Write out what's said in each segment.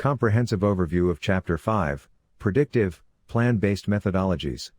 Comprehensive overview of Chapter 5, Predictive, Plan-Based Methodologies.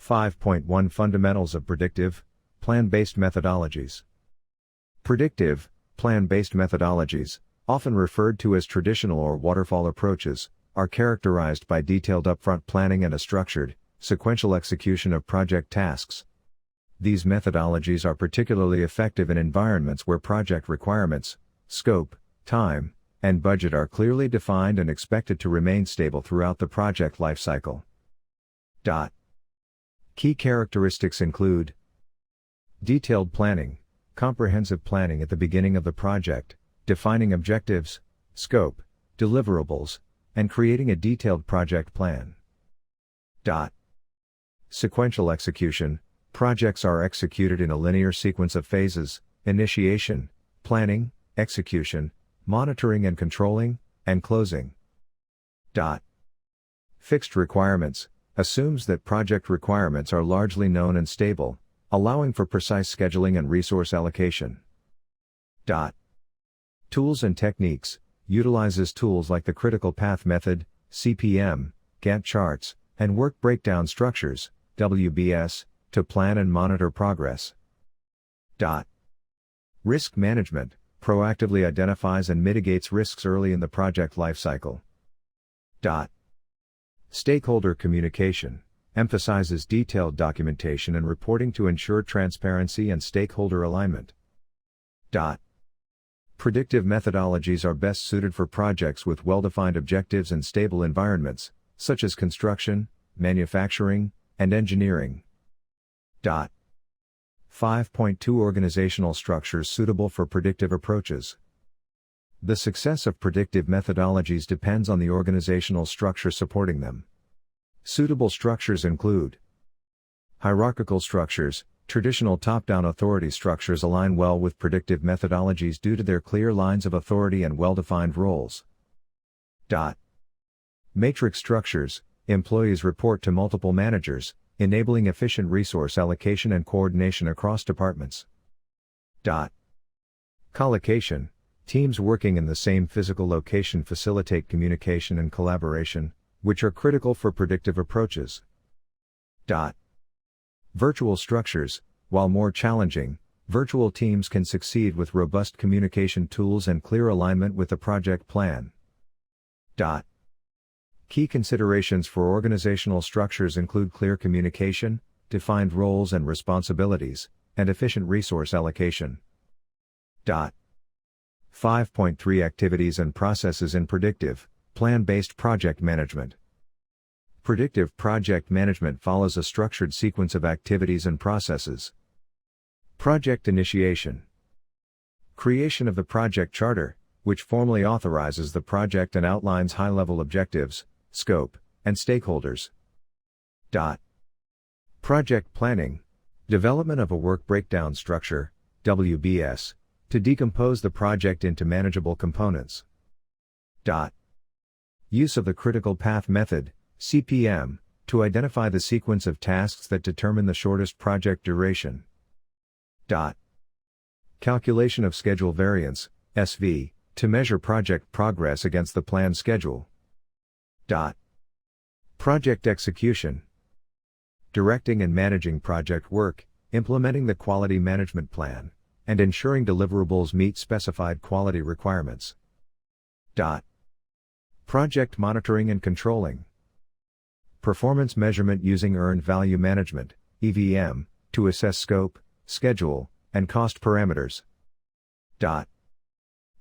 5.1 Fundamentals of Predictive, Plan-Based Methodologies. Predictive, plan-based methodologies, often referred to as traditional or waterfall approaches, are characterized by detailed upfront planning and a structured, sequential execution of project tasks. These methodologies are particularly effective in environments where project requirements, scope, time, and budget are clearly defined and expected to remain stable throughout the project lifecycle. Key characteristics include detailed planning, comprehensive planning at the beginning of the project, defining objectives, scope, deliverables, and creating a detailed project plan. Sequential execution, projects are executed in a linear sequence of phases: initiation, planning, execution, monitoring and controlling, and closing. Fixed requirements, assumes that project requirements are largely known and stable, allowing for precise scheduling and resource allocation. Tools and techniques, utilizes tools like the critical path method, CPM, Gantt charts, and work breakdown structures, WBS, to plan and monitor progress. Risk management, proactively identifies and mitigates risks early in the project lifecycle. Stakeholder communication, emphasizes detailed documentation and reporting to ensure transparency and stakeholder alignment. Predictive methodologies are best suited for projects with well-defined objectives and stable environments, such as construction, manufacturing, and engineering. 5.2 Organizational structures suitable for predictive approaches. The success of predictive methodologies depends on the organizational structure supporting them. Suitable structures include hierarchical structures. Traditional top-down authority structures align well with predictive methodologies due to their clear lines of authority and well-defined roles. Matrix structures, employees report to multiple managers, enabling efficient resource allocation and coordination across departments. Collocation, teams working in the same physical location facilitate communication and collaboration, which are critical for predictive approaches. Virtual structures, while more challenging, virtual teams can succeed with robust communication tools and clear alignment with the project plan. Key considerations for organizational structures include clear communication, defined roles and responsibilities, and efficient resource allocation. 5.3 Activities and processes in predictive, plan-based project management. Predictive project management follows a structured sequence of activities and processes. Project initiation. Creation of the project charter, which formally authorizes the project and outlines high-level objectives, scope, and stakeholders. Project planning. Development of a work breakdown structure, WBS, to decompose the project into manageable components. Use of the critical path method, CPM, to identify the sequence of tasks that determine the shortest project duration. Calculation of schedule variance, SV, to measure project progress against the planned schedule. Project execution. Directing and managing project work, implementing the quality management plan, and ensuring deliverables meet specified quality requirements. Project monitoring and controlling. Performance measurement using earned value management, EVM, to assess scope, schedule, and cost parameters.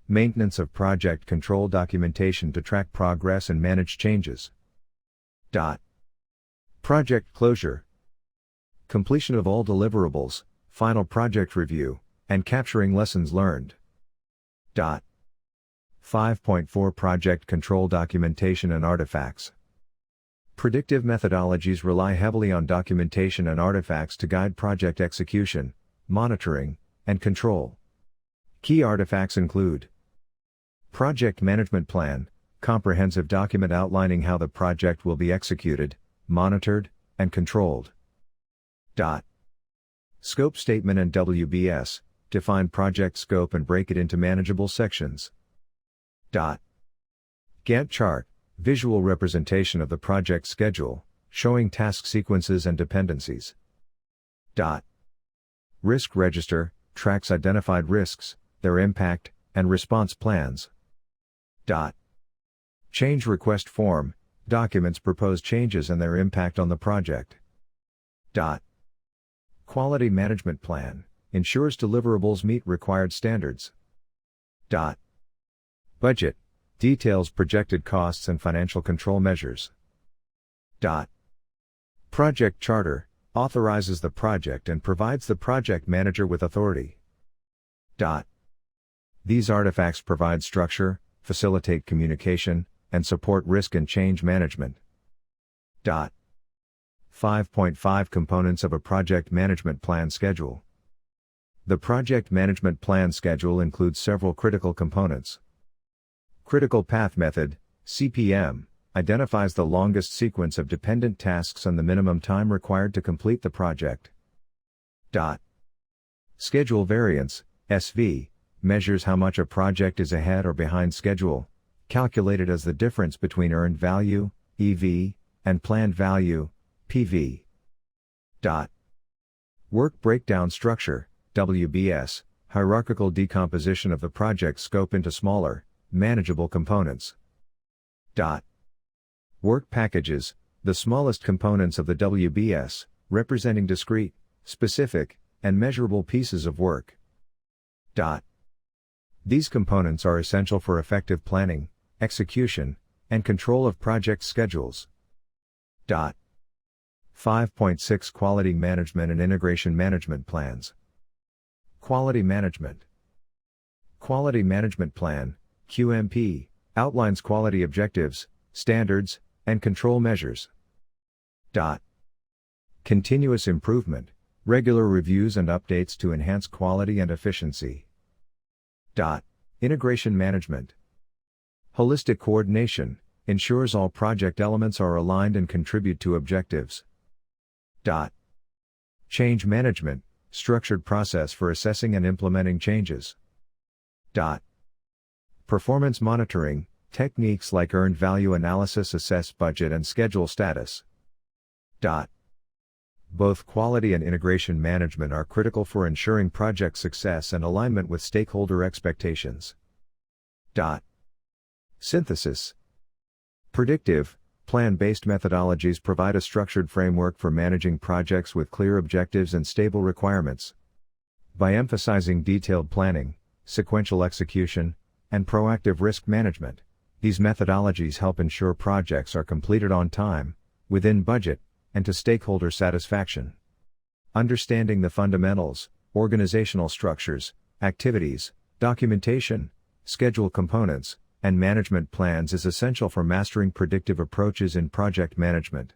Maintenance of project control documentation to track progress and manage changes. Project closure. Completion of all deliverables, final project review, and capturing lessons learned. 5.4 Project control documentation and artifacts. Predictive methodologies rely heavily on documentation and artifacts to guide project execution, monitoring, and control. Key artifacts include Project Management Plan, comprehensive document outlining how the project will be executed, monitored, and controlled. Scope Statement and WBS, define project scope and break it into manageable sections. Gantt chart, visual representation of the project schedule, showing task sequences and dependencies. Risk register, tracks identified risks, their impact, and response plans. Change request form, documents proposed changes and their impact on the project. Quality management plan, ensures deliverables meet required standards. Budget, details projected costs and financial control measures. Project charter, authorizes the project and provides the project manager with authority. These artifacts provide structure, facilitate communication, and support risk and change management. 5.5 Components of a project management plan schedule. The project management plan schedule includes several critical components. Critical path method, CPM, identifies the longest sequence of dependent tasks and the minimum time required to complete the project. Schedule variance, SV, measures how much a project is ahead or behind schedule, calculated as the difference between earned value, EV, and planned value, PV. Work breakdown structure, WBS, hierarchical decomposition of the project scope into smaller, manageable components. Work packages, the smallest components of the WBS, representing discrete, specific, and measurable pieces of work. These components are essential for effective planning, execution, and control of project schedules. 5.6 Quality management and integration management plans. Quality management. Quality management plan, QMP, outlines quality objectives, standards, and control measures. Continuous improvement, regular reviews and updates to enhance quality and efficiency. Integration management. Holistic coordination, ensures all project elements are aligned and contribute to objectives. Change management, structured process for assessing and implementing changes. Performance monitoring, techniques like earned value analysis assess budget and schedule status. Both quality and integration management are critical for ensuring project success and alignment with stakeholder expectations. Synthesis. Predictive, plan-based methodologies provide a structured framework for managing projects with clear objectives and stable requirements. By emphasizing detailed planning, sequential execution, and proactive risk management, these methodologies help ensure projects are completed on time, within budget, and to stakeholder satisfaction. Understanding the fundamentals, organizational structures, activities, documentation, schedule components, and management plans is essential for mastering predictive approaches in project management.